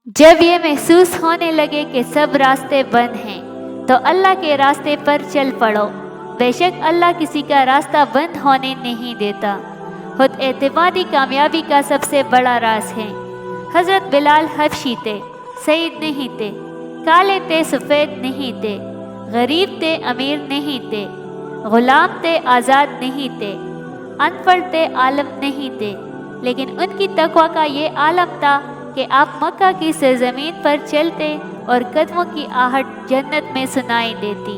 जब ये महसूस होने लगे कि सब रास्ते बंद हैं, तो अल्लाह के रास्ते पर चल पड़ो। बेशक अल्लाह किसी का रास्ता बंद होने नहीं देता। खुद एतमादी कामयाबी का सबसे बड़ा राज है। हज़रत बिलाल हबशी थे, सईद नहीं थे, काले थे सफ़ेद नहीं थे, गरीब थे अमीर नहीं थे, गुलाम थे आज़ाद नहीं थे, अनपढ़ थे आलम नहीं थे, लेकिन उनकी तक़वा का ये आलम था कि आप मक्का की सरजमीन पर चलते और कदमों की आहट जन्नत में सुनाई देती।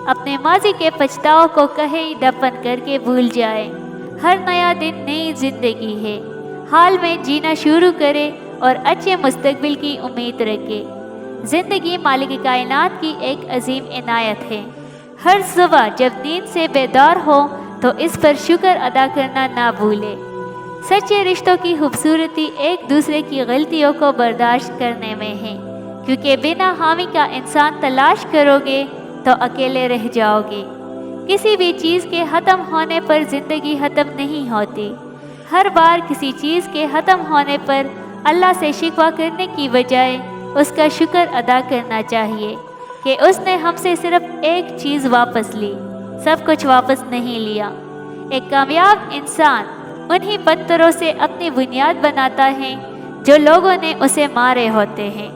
अपने माजी के पछतावों को कहे दफन करके भूल जाए। हर नया दिन नई जिंदगी है। हाल में जीना शुरू करे और अच्छे मुस्तकबिल की उम्मीद रखे। ज़िंदगी मालिक कायनात की एक अजीम इनायत है। हर सुबह जब नींद से बेदार हो तो इस पर शुक्र अदा करना ना भूले। सच्चे रिश्तों की खूबसूरती एक दूसरे की गलतियों को बर्दाश्त करने में है, क्योंकि बिना हामी का इंसान तलाश करोगे तो अकेले रह जाओगे। किसी भी चीज़ के ख़त्म होने पर ज़िंदगी ख़त्म नहीं होती। हर बार किसी चीज़ के ख़त्म होने पर अल्लाह से शिकवा करने की बजाय उसका शुक्र अदा करना चाहिए कि उसने हमसे सिर्फ एक चीज़ वापस ली, सब कुछ वापस नहीं लिया। एक कामयाब इंसान उन्हीं पत्थरों से अपनी बुनियाद बनाता है जो लोगों ने उसे मारे होते हैं।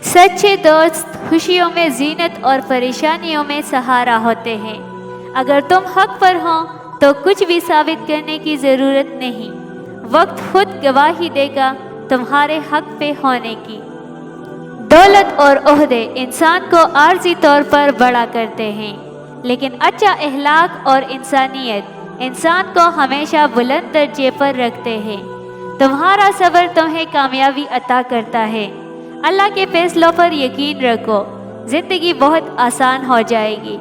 सच्चे दोस्त खुशियों में जीनत और परेशानियों में सहारा होते हैं। अगर तुम हक पर हो तो कुछ भी साबित करने की ज़रूरत नहीं। वक्त खुद गवाही देगा तुम्हारे हक पे होने की। दौलत और ओहदे इंसान को आर्जी तौर पर बड़ा करते हैं, लेकिन अच्छा अखलाक और इंसानियत इंसान को हमेशा बुलंद दर्जे पर रखते हैं। तुम्हारा सब्र तुम्हें कामयाबी अता करता है। अल्लाह के फैसलों पर यकीन रखो, ज़िंदगी बहुत आसान हो जाएगी।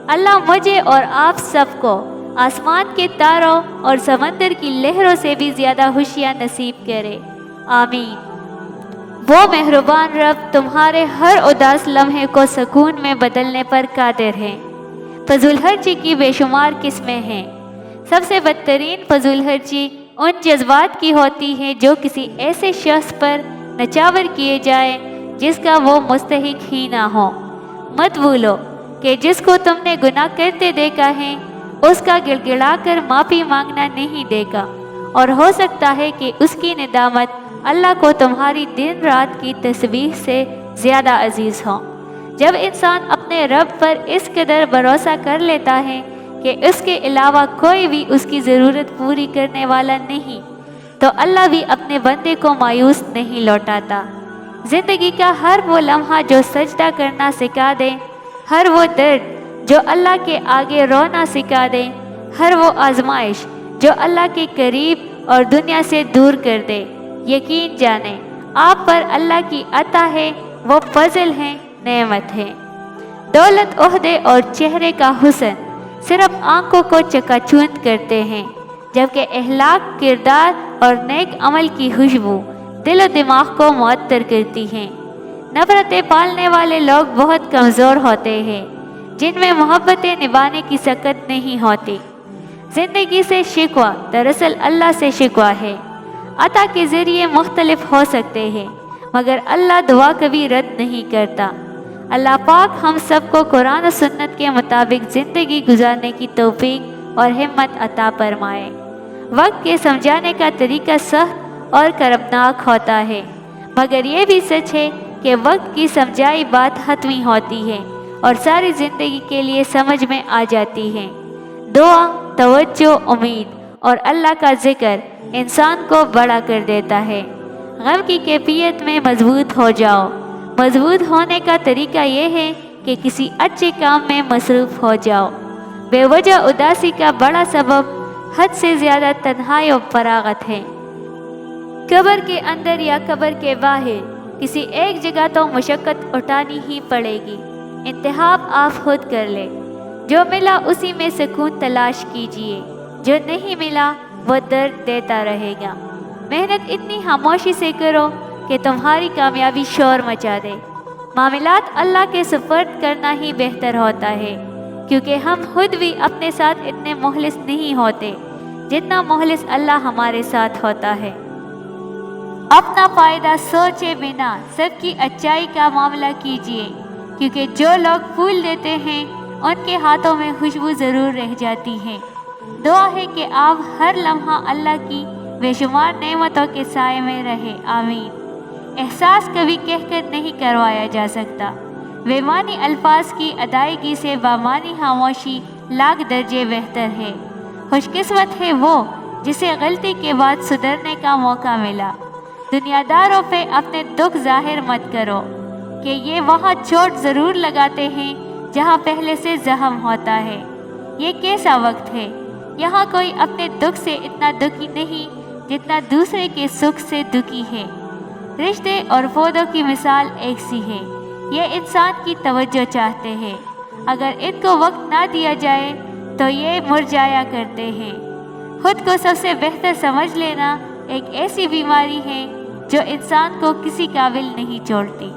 अल्लाह मुझे और आप सबको आसमान के तारों और समंदर की लहरों से भी ज़्यादा खुशियाँ नसीब करे। आमीन। वो मेहरबान रब तुम्हारे हर उदास लम्हे को सुकून में बदलने पर कादिर है। फजूल खर्ची की बेशुमार किस्में हैं। सबसे बदतरीन फजूल खर्ची उन जज्बात की होती है जो किसी ऐसे शख्स पर नचावर किए जाए जिसका वो मुस्तहिक ही ना हो। मत भूलो कि जिसको तुमने गुनाह करते देखा है उसका गिड़गिड़ा कर माफ़ी मांगना नहीं देगा, और हो सकता है कि उसकी निदामत अल्लाह को तुम्हारी दिन रात की तस्बीह से ज़्यादा अजीज़ हो। जब इंसान अपने रब पर इस कदर भरोसा कर लेता है कि उसके अलावा कोई भी उसकी ज़रूरत पूरी करने वाला नहीं, तो अल्लाह भी अपने बंदे को मायूस नहीं लौटाता। ज़िंदगी का हर वो लम्हा जो सजदा करना सिखा दे, हर वो दर्द जो अल्लाह के आगे रोना सिखा दे, हर वो आजमाइश जो अल्लाह के करीब और दुनिया से दूर कर दे, यकीन जाने आप पर अल्लाह की अता है, वो फजल है, नेमत है। दौलत, ओहदे और चेहरे का हुस्न सिर्फ आंखों को चकाचौंध करते हैं, जबकि अखलाक, किरदार और नेक अमल की खुशबू दिल और दिमाग को मुअत्तर करती हैं। नफरतें पालने वाले लोग बहुत कमज़ोर होते हैं, जिनमें मोहब्बतें निभाने की सकत नहीं होती। ज़िंदगी से शिकवा दरअसल अल्लाह से शिकवा है। अता के ज़रिए मुख्तलिफ हो सकते हैं, मगर अल्लाह दुआ कभी रद्द नहीं करता। अल्लाह पाक हम सबको कुरान और सुन्नत के मुताबिक ज़िंदगी गुजारने की तौफीक और हिम्मत अता फरमाए। वक्त के समझाने का तरीका सख्त और करबनाक होता है, मगर ये भी सच है कि वक्त की समझाई बात हतमी होती है और सारी ज़िंदगी के लिए समझ में आ जाती है। दुआ, तवज्जो, उम्मीद और अल्लाह का ज़िक्र इंसान को बड़ा कर देता है। गम की कैफियत में मजबूत हो जाओ। मजबूत होने का तरीका ये है कि किसी अच्छे काम में मसरूफ़ हो जाओ। बेवजह उदासी का बड़ा सबब हद से ज़्यादा तन्हाई और फरागत है। कब्र के अंदर या कब्र के बाहर किसी एक जगह तो मुशक्क़त उठानी ही पड़ेगी। इंतखाब आप खुद कर ले। जो मिला उसी में सुकून तलाश कीजिए, जो नहीं मिला वो दर्द देता रहेगा। मेहनत इतनी खामोशी से करो कि तुम्हारी कामयाबी शोर मचा दे। मामलात अल्लाह के सुपर्द करना ही बेहतर होता है, क्योंकि हम खुद भी अपने साथ इतने मुखलिस नहीं होते जितना मुखलिस अल्लाह हमारे साथ होता है। اپنا فائدہ سوچے بنا سب کی اچائی کا معاملہ کیجیے، کیونکہ جو لوگ پھول دیتے ہیں ان کے ہاتھوں میں خوشبو ضرور رہ جاتی ہے۔ دعا ہے کہ آپ ہر لمحہ اللہ کی بے شمار نعمتوں کے سائے میں رہے، آمین۔ احساس کبھی کہہ کر نہیں کروایا جا سکتا، بے معنی الفاظ کی ادائیگی سے بامعنی خاموشی لاکھ درجے بہتر ہے۔ خوش قسمت ہے وہ جسے غلطی کے بعد سدھرنے کا موقع ملا۔ دنیا داروں پہ اپنے دکھ ظاہر مت کرو کہ یہ وہاں چوٹ ضرور لگاتے ہیں جہاں پہلے سے زخم ہوتا ہے۔ یہ کیسا وقت ہے، یہاں کوئی اپنے دکھ سے اتنا دکھی نہیں جتنا دوسرے کے سکھ سے دکھی ہے۔ رشتے اور پودوں کی مثال ایک سی ہے، یہ انسان کی توجہ چاہتے ہیں، اگر ان کو وقت نہ دیا جائے تو یہ مرجھایا کرتے ہیں۔ خود کو سب سے بہتر سمجھ لینا ایک ایسی بیماری ہے جو انسان کو کسی قابل نہیں چھوڑتی۔